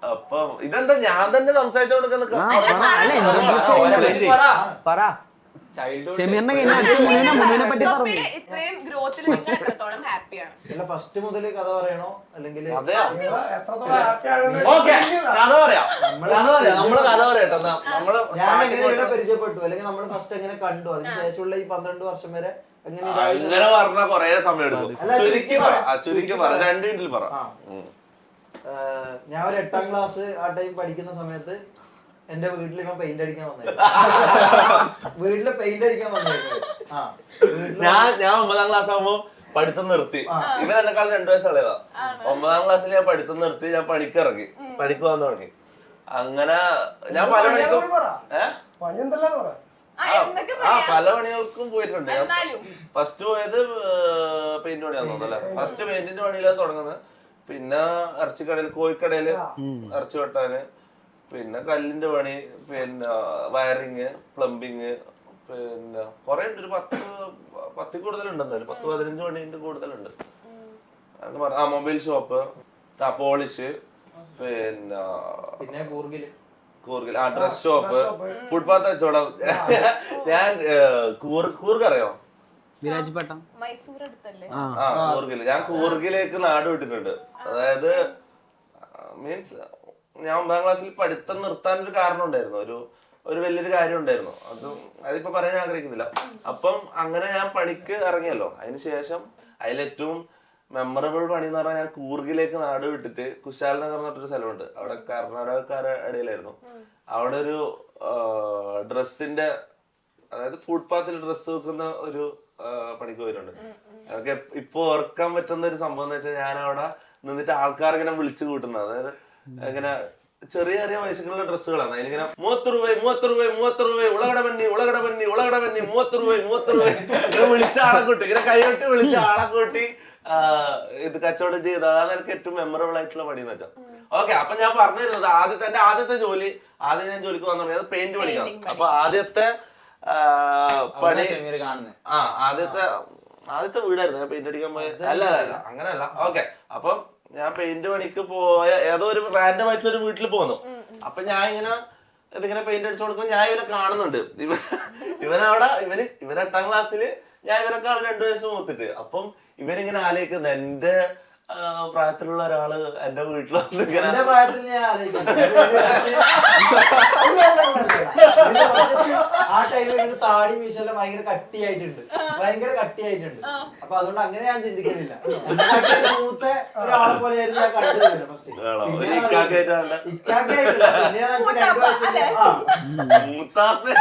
അപ്പൊ ഇതെന്താ ഞാൻ തന്നെ സംസാരിച്ചോണ്ട് ഇത്രയും ഗ്രോത്തിൽ നിങ്ങൾ എത്രത്തോളം ഹാപ്പിയാണ്? ഫസ്റ്റ് മുതൽ കഥ പറയണോ അല്ലെങ്കിൽ പരിചയപ്പെട്ടു അല്ലെങ്കിൽ നമ്മൾ ഫസ്റ്റ് എങ്ങനെ കണ്ടു അതിനുശേഷമുള്ള ഈ 12 വർഷം വരെ അങ്ങനെ പറഞ്ഞ കൊറേ സമയം എടുക്കും. ചുരുക്കി പറ 2 മിനിറ്റിൽ പറ. ഞാൻ ഒരു 8ാം ക്ലാസ് ആ ടൈം പഠിക്കുന്ന സമയത്ത് എന്റെ വീട്ടിൽ ഇവൻ പെയിന്റ് അടിക്കാൻ വന്നായിരുന്നു. വീട്ടില് പെയിന്റ് അടിക്കാൻ വന്നായിരുന്നു. ഞാൻ 9ാം ക്ലാസ് ആകുമ്പോ പഠിത്തം നിർത്തി. ഇവൻ എന്നെക്കാൾ 2 വയസ്സ് ഇളയതാ. 9ാം ക്ലാസ്സിൽ ഞാൻ പഠിത്തം നിർത്തി. ഞാൻ പണിക്കിറങ്ങി, പണിക്ക് വന്നു തുടങ്ങി. അങ്ങനെ ഞാൻ പല പണിക്കും പല പണികൾക്കും പോയിട്ടുണ്ട്. ഫസ്റ്റ് പോയത് പെയിന്റ് പണിയാന്ന് തോന്നുന്നല്ലേ. ഫസ്റ്റ് പെയിന്റിന്റെ പണിയിലാണ് തുടങ്ങുന്നത്. പിന്നെ ഇറച്ചിക്കടയിൽ, കോഴിക്കടയില് ഇറച്ചി വെട്ടാന്, പിന്നെ കല്ലിന്റെ പണി, പിന്നെ വയറിങ്, പ്ലംബിങ്, പിന്നെ കൊറേ ഉണ്ട്. ഒരു 10 കൂടുതലുണ്ടെന്നാലും 10-15 പണിന്റെ കൂടുതലുണ്ട്. മൊബൈൽ ഷോപ്പ്, പോളിഷ്, പിന്നെ കൂർഗിൽ ഡ്രസ് ഷോപ്പ്, ഫുട്പാത്ത് കച്ചവടം. ഞാൻ കൂർഗറിയോ? കൂർഗില്. ഞാൻ കൂർഗിലേക്ക് നാട് വിട്ടിട്ടുണ്ട്. അതായത് മീൻസ് ഞാൻ 9ാം ക്ലാസ്സിൽ പഠിത്തം നിർത്താൻ ഒരു കാരണം ഉണ്ടായിരുന്നു. ഒരു വലിയൊരു കാര്യം ഉണ്ടായിരുന്നു. അതിപ്പോ പറയാൻ ആഗ്രഹിക്കുന്നില്ല. അപ്പം അങ്ങനെ ഞാൻ പണിക്ക് ഇറങ്ങിയല്ലോ. അതിനുശേഷം അതിലേറ്റവും മെമ്മറബിൾ പണി എന്ന് പറഞ്ഞാൽ ഞാൻ കൂർഗിലേക്ക് നാട് വിട്ടിട്ട് കുശാൽ നഗർ എന്ന് പറഞ്ഞൊരു സ്ഥലമുണ്ട്. അവിടെ കർണാടകക്കാരുടെ ഇടയിലായിരുന്നു. അവിടെ ഒരു ഡ്രസ്സിന്റെ, അതായത് ഫുട്പാത്തിൽ ഡ്രസ്സ് വെക്കുന്ന ഒരു പണിക്ക് പോയിട്ടുണ്ട്. അതൊക്കെ ഇപ്പൊ ഓർക്കാൻ പറ്റുന്ന ഒരു സംഭവം എന്ന് വെച്ചാൽ ഞാൻ അവിടെ നിന്നിട്ട് ആൾക്കാർ ഇങ്ങനെ വിളിച്ചു കൂട്ടുന്നത്. അതായത് ഇങ്ങനെ ചെറിയ ചെറിയ വയസ്സുകളുടെ ഡ്രസ്സുകളാണ്. അതിലിങ്ങനെ 30 രൂപ ഉളകട പന്നി 30 രൂപ വിളിച്ച ആളെ കൂട്ടി, ഇങ്ങനെ കൈകൊട്ടി വിളിച്ച ആളെ കൂട്ടി ഇത് കച്ചവടം ചെയ്ത്. അതാണ് എനിക്ക് ഏറ്റവും മെമ്മറബിൾ ആയിട്ടുള്ള പണി എന്ന് വെച്ചാൽ. ഓക്കെ, അപ്പൊ ഞാൻ പറഞ്ഞിരുന്നത് ആദ്യത്തെ ജോലി, ഞാൻ ജോലിക്ക് വന്നു തുടങ്ങിയത് പെയിന്റ് പണിക്കാണ്. അപ്പൊ ആദ്യത്തെ പണി ആദ്യത്തെ വീടായിരുന്നു ഞാൻ പെയിന്റ് അടിക്കാൻ പോയ. അല്ല അങ്ങനെയല്ല. ഓക്കെ, അപ്പം ഞാൻ പെയിന്റ് പണിക്ക് പോയ ഏതോ ഒരു റാൻഡം ആയിട്ടുള്ള ഒരു വീട്ടിൽ പോന്നു. അപ്പൊ ഞാൻ ഇതിങ്ങനെ പെയിന്റ് അടിച്ചു കൊടുക്കുമ്പോൾ ഞാൻ ഇവനെ കാണുന്നുണ്ട്. ഇവൻ 8ാം ക്ലാസ്സില്, ഞാൻ ഇവനേക്കാൾ 2 വയസ്സ് മൂത്തിട്ട്. അപ്പം ഇവനിങ്ങനെ ആലോചിക്കുന്നത് എന്റെ പ്രായത്തിലുള്ള ഒരാള് എന്റെ വീട്ടിൽ വന്ന് ആ ടൈമിൽ താടി മീശെല്ലാം ഭയങ്കര കട്ടിയായിട്ടുണ്ട്. അപ്പൊ അതുകൊണ്ട് അങ്ങനെ ഞാൻ ചിന്തിക്കുന്നില്ല. മൂത്ത ഒരാളെ പോലെയായിരുന്നു ഞാൻ കണ്ടത് ഫസ്റ്റ്.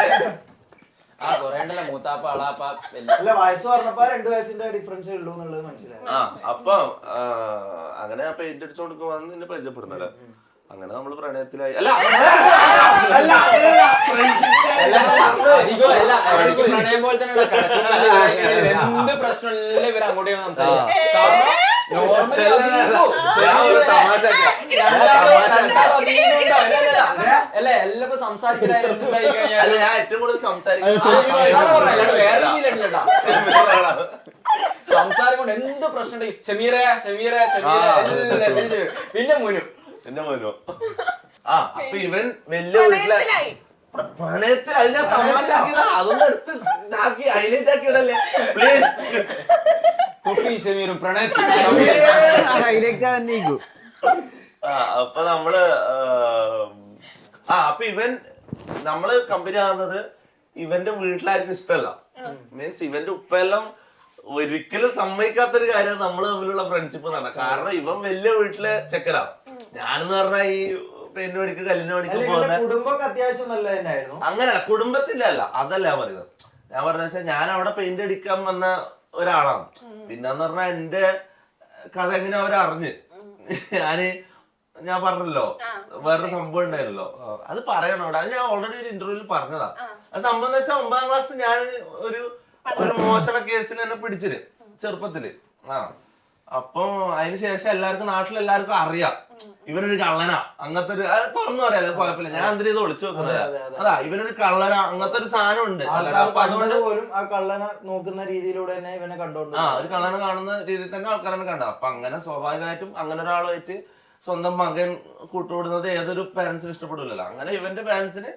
അല്ല, വയസ്സ് പറഞ്ഞപ്പോ 2 വയസ്സിന്റെ ഡിഫറൻസ് ഉള്ളൂ എന്നുള്ളത് മനസ്സിലായി. അപ്പൊ അങ്ങനെ പെയിന്റ് അടിച്ചു കൊടുക്കുമ്പോ നിന്നെ പരിചയപ്പെടുന്നല്ലേ. അങ്ങനെ നമ്മള് പ്രണയത്തിലായി. പ്രണയം പോലെ തന്നെ എന്ത് പ്രശ്നമില്ല ഇവർ അങ്ങോട്ട് സംസാരിക്കാം. സംസാരം കൊണ്ട് എന്ത് പ്രശ്നം ഷമീറ പിന്നെ മുനു. അപ്പൊ ഇവൻ വലിയ വീട്ടിലായി പ്രണയത്തിൽ. അത് ഞാൻ തമാശ അതൊന്നും എടുത്ത് ഇതാക്കി ഹൈലൈറ്റ് ആക്കി ഇടല്ലേ പ്ലീസ്. അപ്പൊ നമ്മള് കമ്പനി ആകുന്നത് ഇവന്റെ വീട്ടിലായിരിക്കും ഇഷ്ടമല്ല. മീൻസ് ഇവന്റെ ഉപ്പെല്ലാം ഒരിക്കലും സമ്മതിക്കാത്തൊരു കാര്യം നമ്മള് തമ്മിലുള്ള ഫ്രണ്ട്ഷിപ്പ് എന്നാണ്. കാരണം ഇവൻ വലിയ വീട്ടിലെ ചെക്കനാ. ഞാനെന്ന് പറഞ്ഞാൽ ഈ പെയിന്റ് പണിക്ക് കല്ലിന് പണിക്ക് പോകുന്ന കുടുംബമൊക്കെ അത്യാവശ്യം നല്ലതന്നെയായിരുന്നു. അങ്ങനെയല്ല, കുടുംബത്തിന്റെ അല്ല, അതല്ല ഞാൻ പറയുന്നത്. ഞാൻ പറഞ്ഞ വെച്ചാൽ ഞാൻ അവിടെ പെയിന്റ് അടിക്കാൻ വന്ന ഒരാളാണ്. പിന്നെന്ന് പറഞ്ഞാൽ എന്റെ കഥ എങ്ങനെ അവരറിഞ്ഞ് ഞാൻ പറഞ്ഞല്ലോ വേറൊരു സംഭവം ഉണ്ടായിരുന്നല്ലോ, അത് പറയണം അവിടെ. അത് ഞാൻ ഓൾറെഡി ഒരു ഇന്റർവ്യൂവിൽ പറഞ്ഞതാ. അത് സംഭവം എന്ന് വെച്ചാൽ 9ാം ക്ലാസ് ഞാൻ ഒരു മോശണ കേസിൽ എന്നെ പിടിച്ചിന് ചെറുപ്പത്തില്. അപ്പം അതിനുശേഷം നാട്ടിലെല്ലാവർക്കും അറിയാം ഇവനൊരു കള്ളനാ, അങ്ങനത്തെ ഒരു തുറന്നു പറയാലോ, കുഴപ്പമില്ല. ഞാൻ എന്തിനാ ഇത് ഒളിച്ചു വെക്കുന്നത്? അതാ ഇവനൊരു കള്ളനാ, അങ്ങനത്തെ ഒരു സാധനം ഉണ്ട്. അതുകൊണ്ട് പോലും ആ കള്ളനെ നോക്കുന്ന രീതിയിലൂടെ തന്നെ ഇവനെ കണ്ടോണ്ട് ഒരു കള്ളനെ കാണുന്ന രീതിയിൽ തന്നെ ആൾക്കാരെ കണ്ടത്. അപ്പൊ അങ്ങനെ സ്വാഭാവികമായിട്ടും അങ്ങനെ ഒരാളുമായിട്ട് സ്വന്തം മകൻ കൂട്ടുകൂടുന്നത് ഏതൊരു പാരന്റ്സിനും ഇഷ്ടപ്പെടില്ലല്ലോ. അങ്ങനെ ഇവന്റെ പാരന്റ്സിന്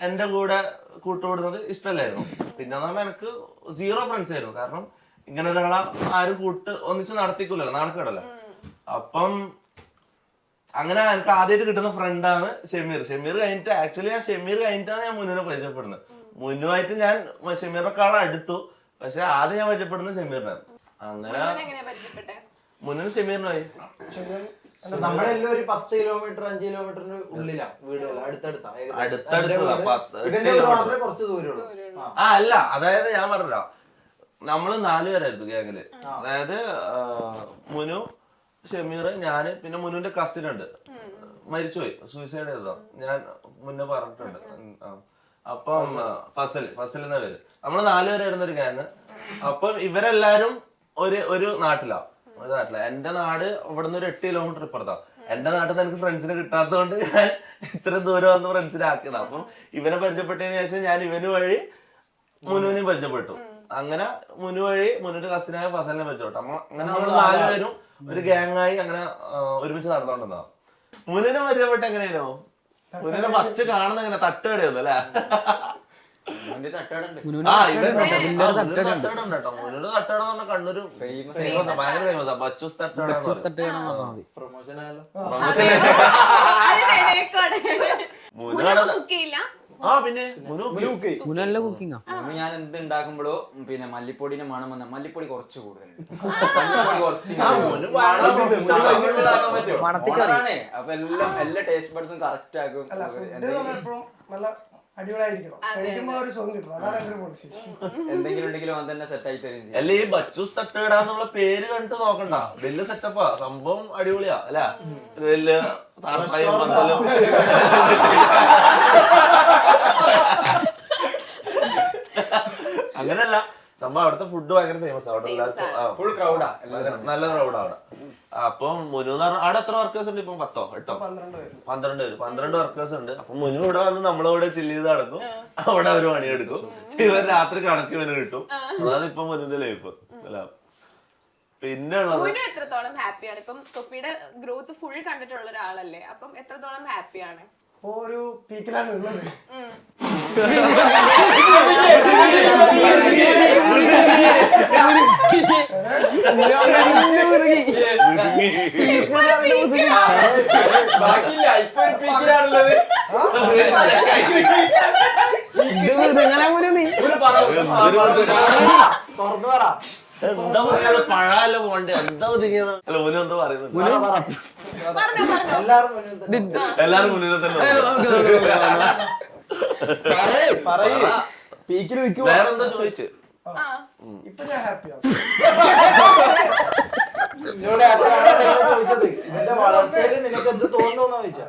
എന്റെ കൂടെ കൂട്ടുകൂടുന്നത് ഇഷ്ടമല്ലായിരുന്നു. പിന്നെ എനിക്ക് 0 ഫ്രണ്ട്സ് ആയിരുന്നു. കാരണം ഇങ്ങനെ ഒരാളെ ആരും ഒന്നിച്ച് നടത്തിക്കൂലല്ലോ, നടക്കടല്ലോ. അപ്പം അങ്ങനെ എനിക്ക് ആദ്യമായിട്ട് കിട്ടുന്ന ഫ്രണ്ടാണ് ഷമീർ. ആക്ച്വലി ഞാൻ ഷമീർ കഴിഞ്ഞിട്ടാണ് ഞാൻ മുന്നിനെ പരിചയപ്പെടുന്നത്. മുന്നുമായിട്ട് ഞാൻ ഷമീറിനെക്കാളും അടുത്തു, പക്ഷെ ആദ്യം ഞാൻ പരിചയപ്പെടുന്നത് ഷമീറിനാണ്. അങ്ങനെ മുന്നിന് ഷമീറിനായി. നമ്മളെല്ലാം ഒരു 10 കിലോമീറ്റർ 5 കിലോമീറ്ററിന് ഉള്ളിലാ വീടുകൾ, മാത്രമേ കുറച്ച് ദൂരമുള്ളൂ. അല്ല, അതായത് ഞാൻ പറഞ്ഞ നമ്മള് 4 പേരായിരുന്നു ഗ്യാങ്ങില്. അതായത് മുനു, ഷമീർ, ഞാന്, പിന്നെ മുനുവിന്റെ കസിൻ ഉണ്ട്, മരിച്ചുപോയി, സൂയിസൈഡ് ചെയ്തോ, ഞാൻ മുന്നേ പറഞ്ഞിട്ടുണ്ട്. അപ്പം ഫസൽ എന്ന പേര്. നമ്മള് 4 പേരായിരുന്നു ഒരു ഗ്യാങ്. അപ്പം ഇവരെല്ലാരും ഒരു നാട്ടിലാ. എന്റെ നാട് ഇവിടുന്ന് ഒരു 8 കിലോമീറ്റർ ഇപ്പുറത്താ. എന്റെ നാട്ടിൽ നിന്ന് എനിക്ക് ഫ്രണ്ട്സിനെ കിട്ടാത്തതുകൊണ്ട് ഞാൻ ഇത്രയും ദൂരം വന്ന് ഫ്രണ്ട്സിനെ ആക്കിയതാ. അപ്പം ഇവനെ പരിചയപ്പെട്ടതിന് ശേഷം ഞാൻ ഇവന് വഴി മുനുവിനെയും പരിചയപ്പെട്ടു. അങ്ങനെ മുനു വഴി മുനുവിന്റെ കസിനായ ഫസലിനെ പരിചയപ്പെട്ടു. അങ്ങനെ നമ്മൾ 4 പേരും ഒരു ഗ്യാങ്ങായി അങ്ങനെ ഒരുമിച്ച് നടന്നുകൊണ്ടിരുന്നതാ. മുനുവിനെ പരിചയപ്പെട്ട എങ്ങനെയാണോ? മുനുവിനെ ഫസ്റ്റ് കാണുന്ന എങ്ങനെ തട്ടുകടയൊന്നും അല്ലേ? മുനുവിന്റെ തട്ടുകട എന്ന് പറഞ്ഞാൽ കണ്ണൂര് ഭയങ്കര ഫേമസ് ആ. ബച്ചൂസ് തട്ടുകട. പ്രൊമോഷൻ ആയാലോ? പിന്നെ നല്ല കുക്കിംഗ്. ഞാൻ എന്ത് ഉണ്ടാക്കുമ്പോഴോ പിന്നെ മല്ലിപ്പൊടിന്റെ മണം വന്ന മല്ലിപ്പൊടി കുറച്ച് കൂടുതലുണ്ട്. അപ്പൊ എല്ലാ ടേസ്റ്റ് ബഡ്സും കറക്റ്റ് ആക്കും. എന്തെങ്കിലും ഉണ്ടെങ്കിലും അവൻ തന്നെ സെറ്റ് ആയി തരും. അല്ല, ഈ ബച്ചൂസ് തട്ടുകട എന്നുള്ള പേര് കണ്ടിട്ട് നോക്കണ്ട, വലിയ സെറ്റപ്പാ, സംഭവം അടിപൊളിയാ അല്ല? വലിയ അങ്ങനെയല്ല സംഭവം. അവിടുത്തെ ഫുഡ് ഭയങ്കര ഫേമസ്. അവിടെ ഫുൾ ക്രൗഡാ, നല്ല ക്രൗഡാ അവിടെ. അപ്പം മുനു എന്ന് പറഞ്ഞാൽ അവിടെ എത്ര വർക്കേഴ്സ് ഉണ്ട്? ഇപ്പൊ 10 8 12 വർക്കേഴ്സ് ഉണ്ട്. അപ്പൊ മുനു ഇവിടെ വന്ന് നമ്മളവിടെ ചില്ല് ചെയ്ത് നടക്കും, അവിടെ അവര് പണിയെടുക്കും. ഇവർ രാത്രി കണക്ക് ഇവന് കിട്ടും. അതാണ് ഇപ്പൊ മുനുവിന്റെ ലൈഫ് അല്ല. പിന്നെ എത്രത്തോളം ഹാപ്പിയാണ്? ഇപ്പം തൊപ്പിയുടെ ഗ്രോത്ത് ഫുൾ കണ്ടിട്ടുള്ള ഒരാളല്ലേ, അപ്പം എത്രത്തോളം ഹാപ്പിയാണ്? ഒരു പീക്കിലാണ് ഉള്ളത്. എന്താ പറയാ, പഴല്ലോ പോണ്ടേ, എന്താ ഒതുങ്ങിയത്? അല്ല മുന്നു എന്താ പറയുന്നത്? എല്ലാരും മുന്നിൽ തന്നെ. വേറെന്താ ചോദിച്ചു? ഇപ്പൊ ഞാൻ ഹാപ്പിയാണ്.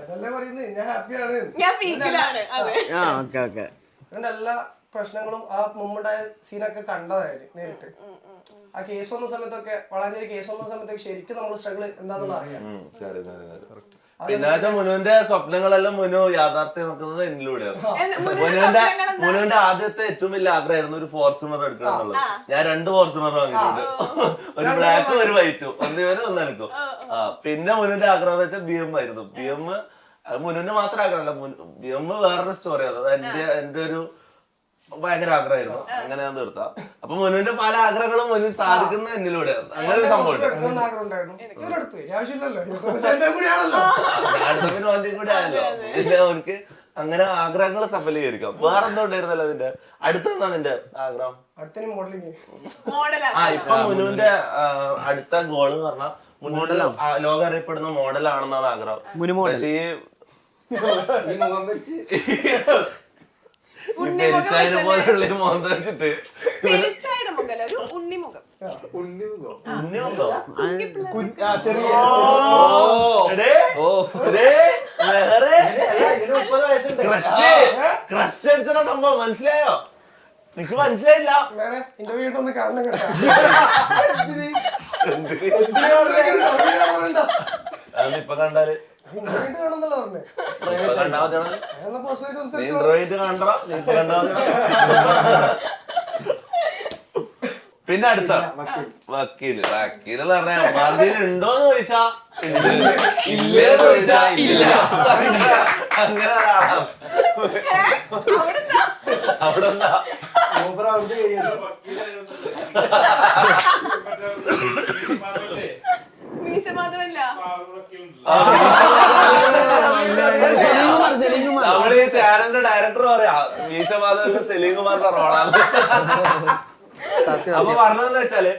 അതല്ലേ പറയുന്നത്, ഞാൻ ഹാപ്പിയാണ്. എന്റെ എല്ലാ പ്രശ്നങ്ങളും ആ മുമ്പുണ്ടായ സീനൊക്കെ കണ്ടതായിരുന്നു നേരിട്ട്. ആ കേസ് വന്ന സമയത്തൊക്കെ, വളരെ കേസ് വന്ന സമയത്തൊക്കെ ശരിക്കും നമ്മൾ സ്ട്രഗിൾ എന്താണെന്നുള്ള അറിയാം. പിന്നെ മുനുവിന്റെ സ്വപ്നങ്ങളെല്ലാം മുനു യാഥാർത്ഥ്യമാക്കുന്നത് എന്നിലൂടെയാണ്. മുനുവിന്റെ ആദ്യത്തെ ഏറ്റവും വലിയ ആഗ്രഹമായിരുന്നു ഒരു ഫോർച്യൂണർ എടുക്കണം എന്നുള്ളത്. ഞാൻ 2 ഫോർച്യൂണർ വാങ്ങിയിട്ടുണ്ട്, ഒരു ബ്ലാക്കും ഒരു വൈറ്റും, ഒന്ന് എനിക്കും. പിന്നെ മുനുവിന്റെ ആഗ്രഹം എന്ന് വെച്ചാൽ BM ആയിരുന്നു. BM മുനുവിന്റെ മാത്രം ആഗ്രഹമല്ല, BM വേറൊരു സ്റ്റോറി. അത് എന്റെ ഒരു ഭയങ്കര ആഗ്രഹമായിരുന്നു. അങ്ങനെ ഞാൻ തീർത്താം. അപ്പൊ മുനുവിന്റെ പല ആഗ്രഹങ്ങളും മുന്നിൽ സാധിക്കുന്ന എന്നിലൂടെ. അങ്ങനെ ഒരു സംഭവം അടുത്തതിന് വണ്ടി കൂടെ ആയല്ലോ. പിന്നെ അവർക്ക് അങ്ങനെ ആഗ്രഹങ്ങൾ സഫലീകരിക്കാം. വേറെന്തോ ഉണ്ടായിരുന്നല്ലോ അതിന്റെ അടുത്തെന്താ നിന്റെ ആഗ്രഹം? ഇപ്പൊ മുനുവിന്റെ അടുത്ത ഗോൾ എന്ന് പറഞ്ഞാൽ മുന്നിൽ ലോകം അറിയപ്പെടുന്ന മോഡലാണെന്നാണ് ആഗ്രഹം. പക്ഷേ പെരിച്ചായിനെ പോലുള്ള മോന്ത വെച്ചിട്ട് ക്രഷ് അടിച്ചതാ സംഭവം. മനസ്സിലായോ? നിനക്ക് മനസ്സിലായില്ല? വീട്ടൊന്ന് കാണണം ഇപ്പൊ കണ്ടാല് പിന്നെ അടുത്ത വക്കീല് എന്ന് പറഞ്ഞാൽ മാർജിൻ ഉണ്ടോന്ന് ചോദിച്ചാ ഇല്ലേന്ന് ചോദിച്ചാ ഇല്ല. അങ്ങനെ അവിടെ എന്താ മൂപ്പർ അവിടുത്തെ കഴിയുള്ളൂ. മീശമാധവല്ല സലീം കുമാർ നമ്മള് ഈ ചാനലിന്റെ ഡയറക്ടർ പറയാ മീശമാധവന്റെ സലീം കുമാറിന്റെ റോളാണ്. അപ്പൊ പറഞ്ഞതെന്ന് വെച്ചാല്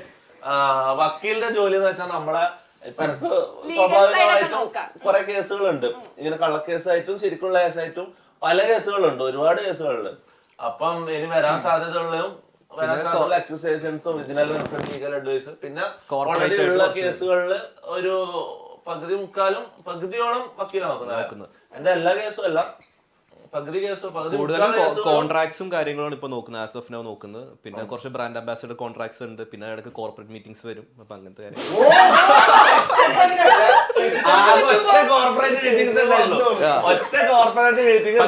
വക്കീലിന്റെ ജോലി എന്ന് വെച്ചാൽ നമ്മളെ ഇപ്പൊ എനിക്ക് സ്വാഭാവികമായിട്ടും കുറെ കേസുകളുണ്ട്. ഇങ്ങനെ കള്ളക്കേസായിട്ടും ശരിക്കുള്ള കേസായിട്ടും പല കേസുകളുണ്ട്, ഒരുപാട് കേസുകളുണ്ട്. അപ്പം ഇനി വരാൻ സാധ്യതയുള്ളതും വരാൻ സാധ്യതയുള്ള അക്യൂസേഷൻസും ഇതിനെല്ലാം ലീഗൽ അഡ്വൈസ്, പിന്നെ ഓൾറെഡി ഉള്ള കേസുകളിൽ ഒരു പകുതിയോളം വക്കീലാണ് നോക്കുന്നത്. എന്റെ എല്ലാ കേസും അല്ല, പകുതി കൂടുതലും കോൺട്രാക്ട്സും കാര്യങ്ങളാണ് ഇപ്പൊ നോക്കുന്നത്, ആസ് ഓഫ് നൗ നോക്കുന്നത്. പിന്നെ കുറച്ച് ബ്രാൻഡ് അംബാസിഡർ കോൺട്രാക്ട്സ് ഉണ്ട്, പിന്നെ ഇടയ്ക്ക് കോർപ്പറേറ്റ് മീറ്റിംഗ്സ് വരും. അപ്പൊ അങ്ങനത്തെ കാര്യം ഒറ്റ കോർപ്പറേറ്റ് മീറ്റിംഗ്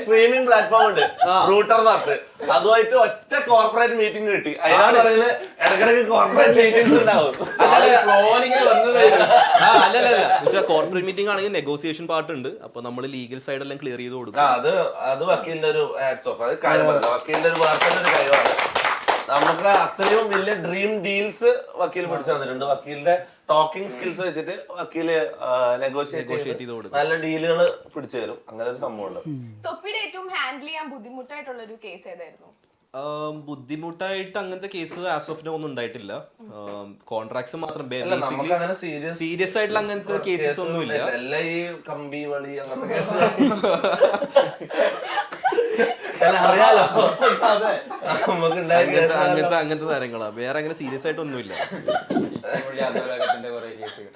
സ്ട്രീമിംഗ് പ്ലാറ്റ്ഫോം ഉണ്ട് റൂട്ടർ പറഞ്ഞിട്ട്, അതുമായിട്ട് ഒറ്റ കോർപ്പറേറ്റ് മീറ്റിംഗ് കിട്ടി. അതിനാണ് പറയുന്നത് ഇടക്കിടക്ക് കോർപ്പറേറ്റ് മീറ്റിംഗ്സ് ഉണ്ടാവും. പക്ഷെ കോർപ്പറേറ്റ് മീറ്റിംഗ് ആണെങ്കിൽ നെഗോസിയേഷൻ പാർട്ട് ഉണ്ട്. അപ്പൊ നമ്മൾ ലീഗൽ സൈഡ് എല്ലാം ക്ലിയർ ചെയ്ത് കൊടുക്കും. അത് വക്കീലിന്റെ ഒരു ഹാറ്റ്സ് ഓഫ്, അത് കാര്യമല്ല, വക്കീലിന്റെ ഒരു വാർത്തന്റെ ഒരു കഴിവാണ്. നമുക്ക് അത്രയും വലിയ ഡ്രീം ഡീൽസ് വക്കീൽ പിടിച്ചു തന്നിട്ടുണ്ട്. വക്കീലിന്റെ ടോക്കിംഗ് സ്കിൽസ് വെച്ചിട്ട് വക്കീല് നെഗോഷിയേറ്റ് ചെയ്ത് നല്ല ഡീലുകൾ പിടിച്ചു തരും. അങ്ങനെ ഒരു സംഭവം ഉണ്ട്. തൊപ്പിയുടെ ഏറ്റവും ഹാൻഡിൽ ചെയ്യാൻ ബുദ്ധിമുട്ടായിട്ടുള്ള ഒരു കേസ് ഏതായിരുന്നു? ബുദ്ധിമുട്ടായിട്ട് അങ്ങനത്തെ കേസ് ആസ് ഓഫ് നോ ഒന്നും ഉണ്ടായിട്ടില്ല. കോൺട്രാക്ട്സ് മാത്രം സീരിയസ് ആയിട്ടുള്ള അങ്ങനത്തെ കേസസ് ഒന്നുമില്ല. എല്ലാ ഈ കമ്പി വളി അങ്ങനത്തെ കേസ് അറിയാലോ, അങ്ങനത്തെ കാര്യങ്ങളാ. വേറെ അങ്ങനെ സീരിയസ് ആയിട്ടൊന്നുമില്ല. കുറെ കേസുകൾ